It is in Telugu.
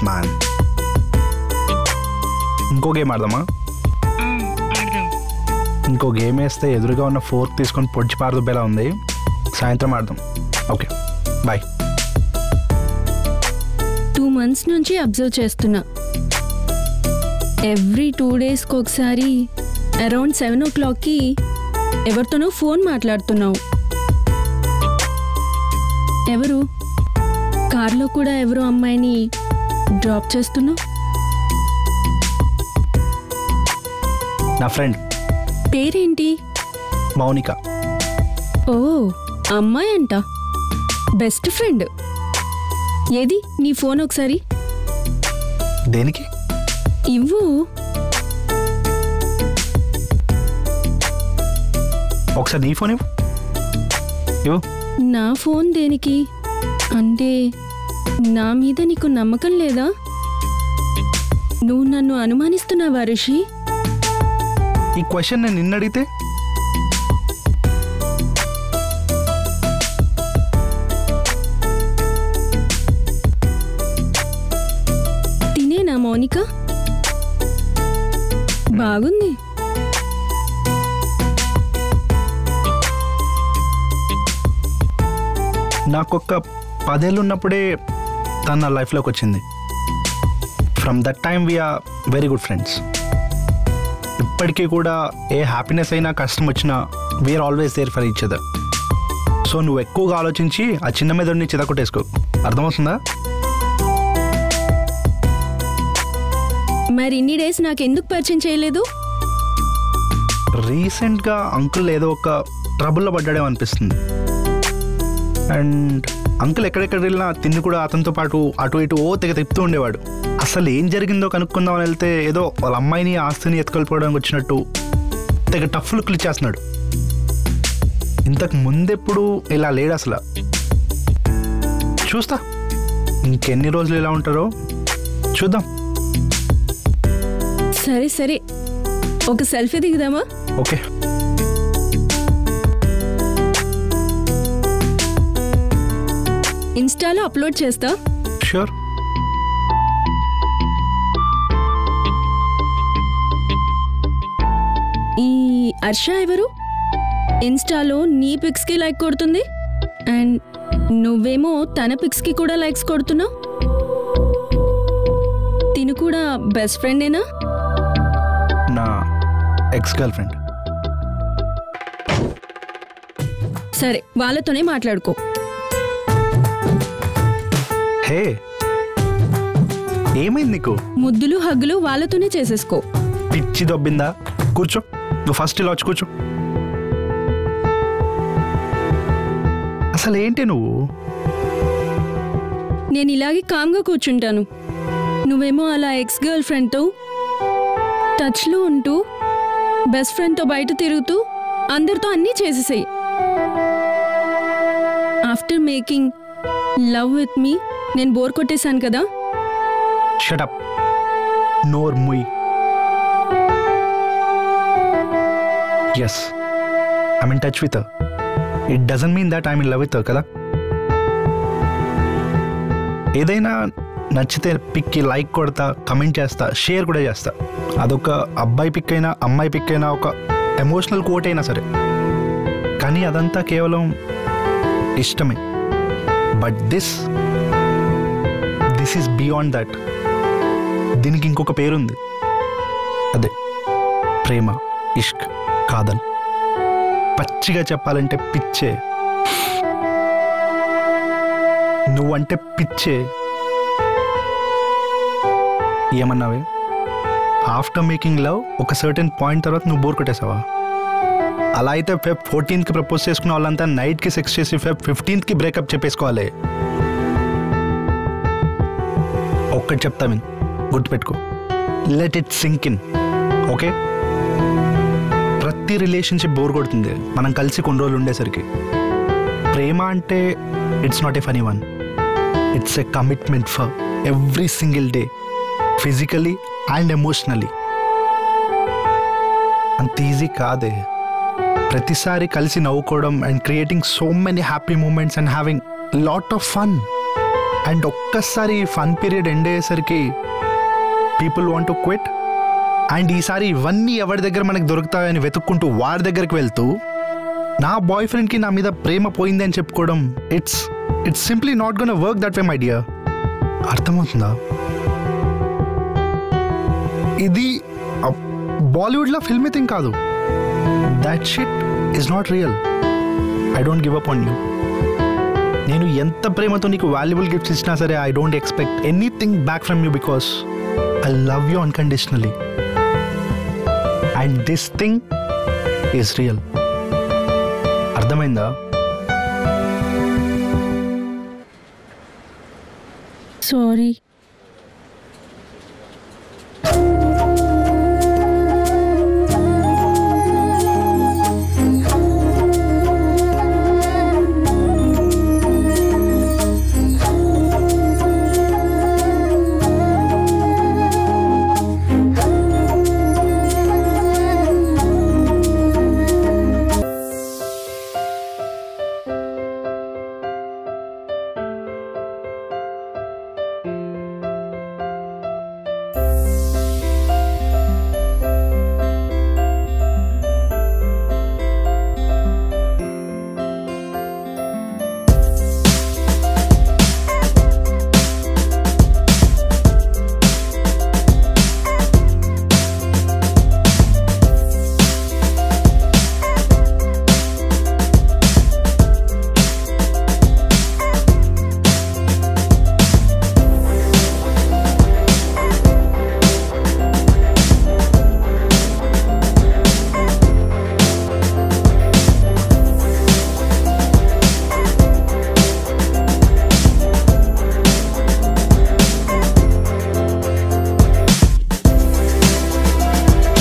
మ్యాన్. ఇంకో గేమ్ ఆడదామా? ఇంకో గేమ్ వేస్తే ఎదురుగా ఉన్న ఫోర్క్ తీసుకొని పొడిచి పారదుబ్బేలా ఉంది. సాయంత్రం ఆడదాం. Okay bye. 2 months నుంచి అబ్జర్వ్ చేస్తున్నా. ఎవ్రీ 2 daysకి ఒకసారి అరౌండ్ 7 o'clockకి ఎవరితోనో ఫోన్ మాట్లాడుతున్నావు. ఎవరు? కార్లో కూడా ఎవరో అమ్మాయిని డ్రాప్ చేస్తున్నావు. నా ఫ్రెండ్. పేరేంటి? మౌనిక. ఓ అమ్మాయి అంట. Best friend. ఏది నీ ఫోన్ ఒకసారి? దేనికి? ఇవ్వు. ఒకసారి నీ ఫోన్ ఇవ్వు. నా ఫోన్ దేనికి? అంటే నా మీద నీకు నమ్మకం లేదా? నువ్వు నన్ను అనుమానిస్తున్నావా రిషి? ఈ క్వశ్చన్ నేను నిన్న అడిగితే తినేనా మౌనిక? బాగుంది. నాకొక 10 ఏళ్ళు ఉన్నప్పుడే తను నా లైఫ్లోకి వచ్చింది. From that time we are very good friends. ఇప్పటికీ కూడా ఏ హ్యాపీనెస్ అయినా కష్టం వచ్చినా we are always there for each other. So నువ్వు ఎక్కువగా ఆలోచించి ఆ చిన్న మెదడుని చితకొట్టేసుకో. అర్థమవుతుందా? మరి ఇన్ని డేస్ నాకెందుకు పరిచయం చేయలేదు? రీసెంట్గా అంకుల్ ఏదో ఒక ట్రబుల్లో పడ్డాడేమో అనిపిస్తుంది. అండ్ అంకుల్ ఎక్కడెక్కడ వెళ్ళినా తిండి కూడా అతనితో పాటు అటు ఇటు తెగ తిప్పుతూ ఉండేవాడు. అసలు ఏం జరిగిందో కనుక్కుందామని వెళ్తే ఏదో వాళ్ళ అమ్మాయిని ఆస్తిని ఎత్తుకెళ్ళిపోవడానికి వచ్చినట్టు తెగ టఫ్ లుక్లు ఇచ్చేస్తున్నాడు. ఇంతకు ముందెప్పుడు ఇలా లేడు అసలు. చూస్తా ఇంకెన్ని రోజులు ఇలా ఉంటారో చూద్దాం. సరే సరే, ఒక సెల్ఫీ దిగుదామా? ఓకే. ఇన్స్టాలో అప్లోడ్ చేస్తా. ష్యూర్. ఈ హర్ష ఎవరు? ఇన్స్టాలో నీ పిక్స్కి లైక్ కొడుతుంది అండ్ నువ్వేమో తన పిక్స్కి కూడా లైక్స్ కొడుతున్నావు. తిను కూడా బెస్ట్ ఫ్రెండేనా? నా ఎక్స్ గర్ల్ ఫ్రెండ్. సరే వాళ్ళతోనే మాట్లాడుకో. హే ఏమైంది నీకు? ముద్దులు హగ్గులు వాళ్ళతోనే చేసేసుకో. పిచ్చి దొబ్బిందా? కూర్చో. నువ్వు ఫస్ట్ ఇలా వచ్చి కూర్చో. అసలు ఏంటి నువ్వు? నేను ఇలాగే కామ్గా కూర్చుంటాను. నువ్వేమో అలా ఎక్స్ గర్ల్ ఫ్రెండ్తో టచ్లో ఉంటూ బెస్ట్ ఫ్రెండ్తో బయట తిరుగుతూ అందరితో అన్నీ చేసేసాయి. After making love with me నేను బోర్ కొట్టేశాను కదా. Shut up. నోర్ ముయ్. Yes, I'm in touch with her. It doesn't mean that I'm in love with her కదా. ఏదైనా నచ్చితే పిక్కి లైక్ కొడతా, కమెంట్ చేస్తా, షేర్ కూడా చేస్తా. అదొక అబ్బాయి పిక్ అయినా అమ్మాయి పిక్ అయినా ఒక ఎమోషనల్ కోట్ అయినా సరే. కానీ అదంతా కేవలం ఇష్టమే. But this is beyond that. దీనికి ఇంకొక పేరుంది. అదే ప్రేమ, ఇష్క్, కాదల్. పచ్చిగా చెప్పాలంటే పిచ్చే. నువ్వంటే పిచ్చే. ఏమన్నావే? ఆఫ్టర్ మేకింగ్ లవ్ ఒక సర్టెన్ పాయింట్ తర్వాత నువ్వు బోర్ కొట్టేసావా? అలా అయితే Feb 14th ప్రపోజ్ చేసుకున్న వాళ్ళంతా నైట్కి సెక్స్ చేసి Feb 15th బ్రేకప్ చెప్పేసుకోవాలి. ఒక్కటి చెప్తా విను, గుర్తుపెట్టుకో. Let it sink in. Okay? ప్రతి రిలేషన్షిప్ బోర్ కొడుతుంది మనం కలిసి కొన్ని రోజులు ఉండేసరికి. ప్రేమ అంటే it's not a funny one. It's a commitment for every single day, physically and emotionally. అంత ఈజీ కాదే. ప్రతిసారి కలిసి నవ్వుకోవడం and creating so many happy moments and having lot of fun. And ఒక్కసారి ఫన్ పీరియడ్ ఎండ్ అయ్యేసరికి people want to quit. And ఈసారి ఇవన్నీ ఎవరి దగ్గర మనకు దొరుకుతాయని వెతుక్కుంటూ వాడి దగ్గరికి వెళ్తూ నా బాయ్ ఫ్రెండ్కి నా మీద ప్రేమ పోయింది అని చెప్పుకోవడం it's simply not gonna work that way my dear. అర్థమవుతుందా? ఇది బాలీవుడ్లో ఫిల్మీ థింగ్ కాదు. That shit is not real. I don't give up on you. నేను ఎంత ప్రేమతో నీకు వాల్యుబుల్ గిఫ్ట్స్ ఇచ్చినా సరే I don't expect anything back from you because I love you unconditionally. And this thing is real. అర్థమైందా? సారీ.